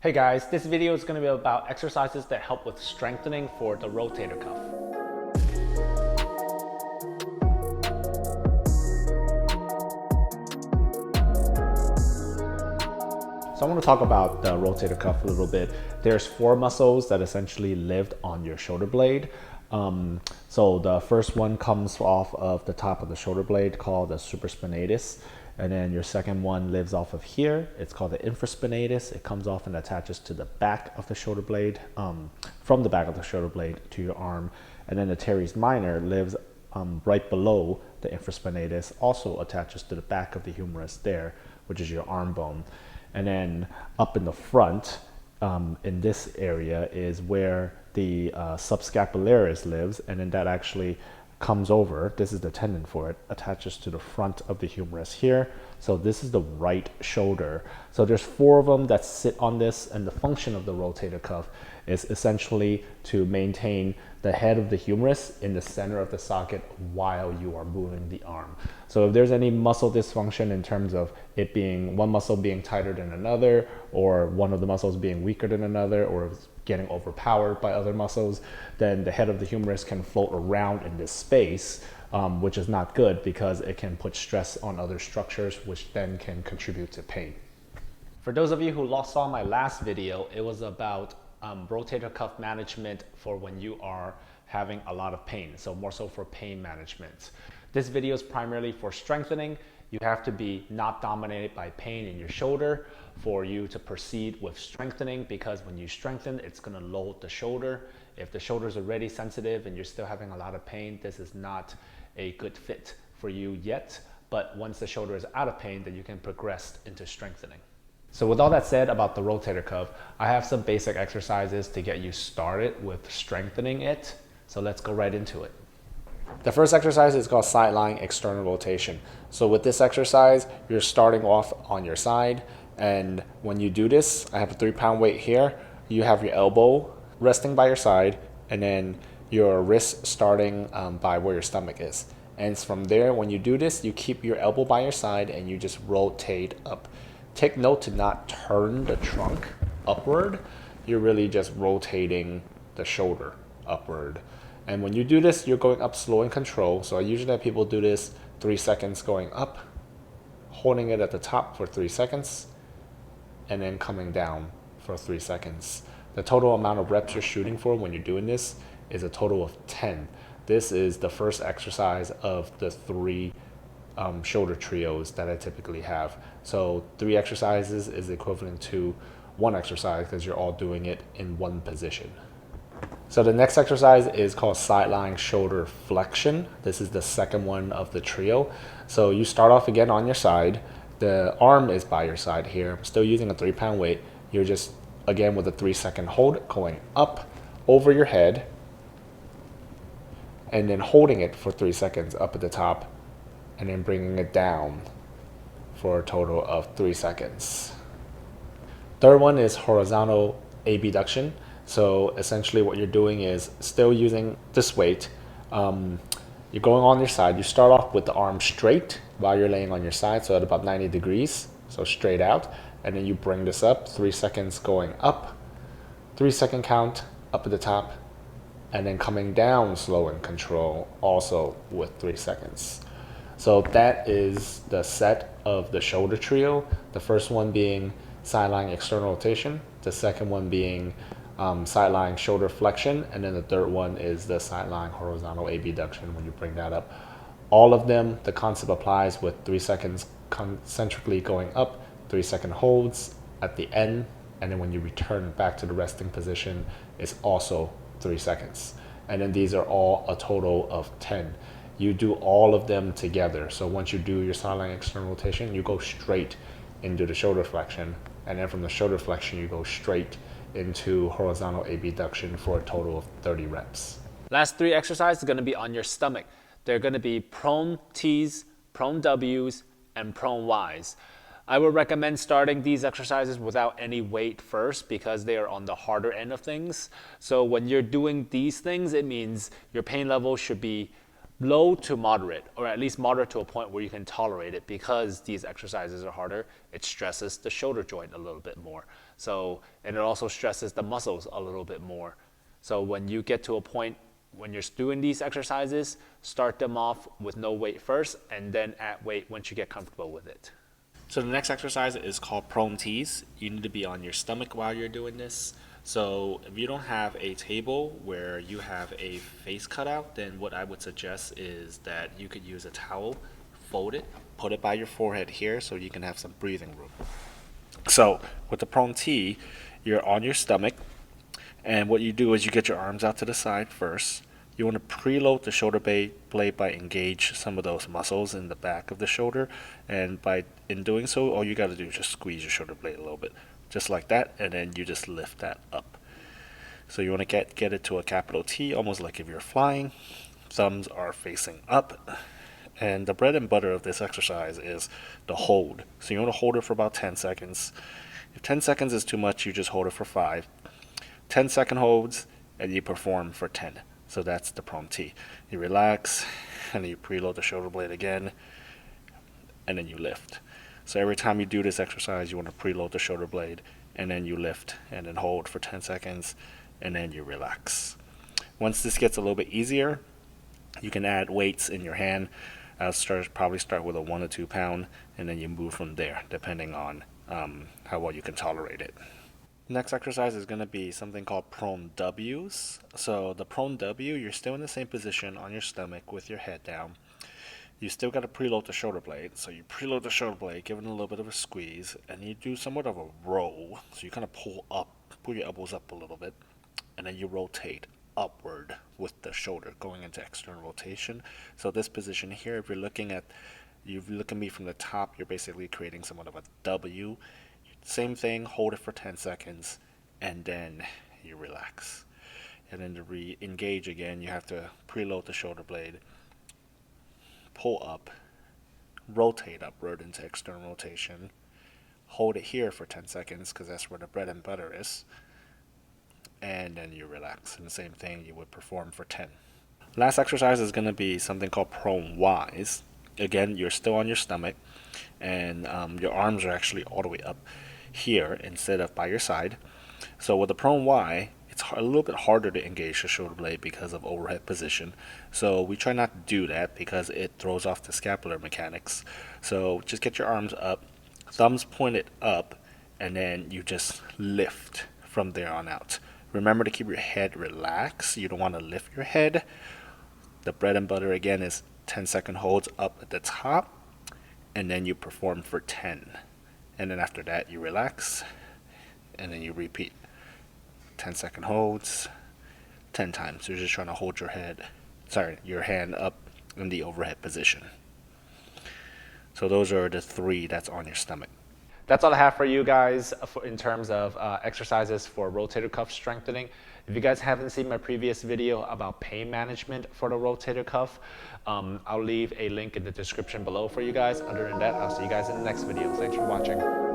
Hey guys, this video is going to be about exercises that help with strengthening for the rotator cuff. So I want to talk about the rotator cuff a little bit. There's four muscles that essentially live on your shoulder blade. So the first one comes off of the top of the shoulder blade called the supraspinatus. And then your second one lives off of here. It's called the infraspinatus. It comes off and attaches to the back of the shoulder blade, from the back of the shoulder blade to your arm. And then the teres minor lives right below the infraspinatus, also attaches to the back of the humerus there, which is your arm bone. And then up in the front, in this area is where the subscapularis lives, and then that actually comes over, this is the tendon for it, attaches to the front of the humerus here. So this is the right shoulder. So there's four of them that sit on this, and the function of the rotator cuff is essentially to maintain the head of the humerus in the center of the socket while you are moving the arm. So if there's any muscle dysfunction in terms of it being one muscle being tighter than another, or one of the muscles being weaker than another, or getting overpowered by other muscles, then the head of the humerus can float around in this space, which is not good because it can put stress on other structures, which then can contribute to pain. For those of you who saw my last video, it was about rotator cuff management for when you are having a lot of pain, so more so for pain management. This video is primarily for strengthening. You have to be not dominated by pain in your shoulder for you to proceed with strengthening, because when you strengthen, it's going to load the shoulder. If the shoulder is already sensitive and you're still having a lot of pain, this is not a good fit for you yet. But once the shoulder is out of pain, then you can progress into strengthening. So with all that said about the rotator cuff, I have some basic exercises to get you started with strengthening it. So let's go right into it. The first exercise is called side lying external rotation. So with this exercise, you're starting off on your side, and when you do this, I have a 3-pound weight here. You have your elbow resting by your side, and then your wrist starting by where your stomach is. And from there, when you do this, you keep your elbow by your side and you just rotate up. Take note to not turn the trunk upward. You're really just rotating the shoulder upward. And when you do this, you're going up slow and control. So I usually have people do this 3 seconds going up, holding it at the top for 3 seconds, and then coming down for 3 seconds. The total amount of reps you're shooting for when you're doing this is a total of 10. This is the first exercise of the 3 shoulder trios that I typically have. So 3 exercises is equivalent to 1 exercise because you're all doing it in one position. So the next exercise is called side lying shoulder flexion. This is the second one of the trio. So you start off again on your side. The arm is by your side here. I'm still using a 3-pound weight. You're just, again, with a 3-second hold, going up over your head, and then holding it for 3 seconds up at the top, and then bringing it down for a total of 3 seconds. Third one is horizontal abduction. So essentially what you're doing is still using this weight. You're going on your side. You start off with the arm straight while you're laying on your side, so at about 90 degrees, so straight out. And then you bring this up, 3 seconds going up, 3-second count up at the top, and then coming down slow and control, also with 3 seconds. So that is the set of the shoulder trio. The first one being side lying external rotation, the second one being side lying shoulder flexion, and then the third one is the side lying horizontal abduction when you bring that up. All of them, the concept applies with 3 seconds concentrically going up, 3-second holds at the end, and then when you return back to the resting position, it's also 3 seconds. And then these are all a total of 10. You do all of them together. So once you do your side lying external rotation, you go straight into the shoulder flexion, and then from the shoulder flexion, you go straight into horizontal abduction for a total of 30 reps. Last 3 exercises are going to be on your stomach. They're going to be prone T's, prone W's, and prone Y's. I would recommend starting these exercises without any weight first because they are on the harder end of things. So when you're doing these things, it means your pain level should be low to moderate, or at least moderate to a point where you can tolerate it, because these exercises are harder. It stresses the shoulder joint a little bit more. So, and it also stresses the muscles a little bit more. So when you get to a point when you're doing these exercises, start them off with no weight first and then add weight once you get comfortable with it. So the next exercise is called prone tees. You need to be on your stomach while you're doing this. So if you don't have a table where you have a face cutout, then what I would suggest is that you could use a towel, fold it, put it by your forehead here so you can have some breathing room. So with the prone tee, you're on your stomach, and what you do is you get your arms out to the side first. You want to preload the shoulder blade by engage some of those muscles in the back of the shoulder, and in doing so, all you got to do is just squeeze your shoulder blade a little bit, just like that, and then you just lift that up. So you want to get it to a capital T, almost like if you're flying. Thumbs are facing up, and the bread and butter of this exercise is the hold. So you want to hold it for about 10 seconds. If 10 seconds is too much, you just hold it for 5. 10-second holds, and you perform for 10. So that's the prone T. You relax, and then you preload the shoulder blade again, and then you lift. So every time you do this exercise, you want to preload the shoulder blade, and then you lift, and then hold for 10 seconds, and then you relax. Once this gets a little bit easier, you can add weights in your hand. I'll probably start with a 1 to 2 pound, and then you move from there, depending on how well you can tolerate it. Next exercise is going to be something called prone W's. So the prone W, you're still in the same position on your stomach with your head down. You still got to preload the shoulder blade. So you preload the shoulder blade, give it a little bit of a squeeze, and you do somewhat of a roll. So you kind of pull your elbows up a little bit, and then you rotate upward with the shoulder going into external rotation. So this position here, if you're looking at me from the top, you're basically creating somewhat of a W. Same thing, hold it for 10 seconds, and then you relax. And then to re-engage again, you have to preload the shoulder blade, pull up, rotate upward into external rotation, hold it here for 10 seconds because that's where the bread and butter is, and then you relax. And the same thing you would perform for 10. Last exercise is going to be something called prone Y's. Again, you're still on your stomach, and your arms are actually all the way up here instead of by your side. So with the prone Y, it's a little bit harder to engage the shoulder blade because of overhead position. So we try not to do that because it throws off the scapular mechanics. So just get your arms up, thumbs pointed up, and then you just lift from there on out. Remember to keep your head relaxed. You don't want to lift your head. The bread and butter again is 10-second holds up at the top, and then you perform for 10. And then after that, you relax, and then you repeat 10-second holds 10 times. You're just trying to hold your hand up in the overhead position. So those are the 3 that's on your stomach. That's all I have for you guys in terms of exercises for rotator cuff strengthening. If you guys haven't seen my previous video about pain management for the rotator cuff, I'll leave a link in the description below for you guys. Other than that, I'll see you guys in the next video. Thanks for watching.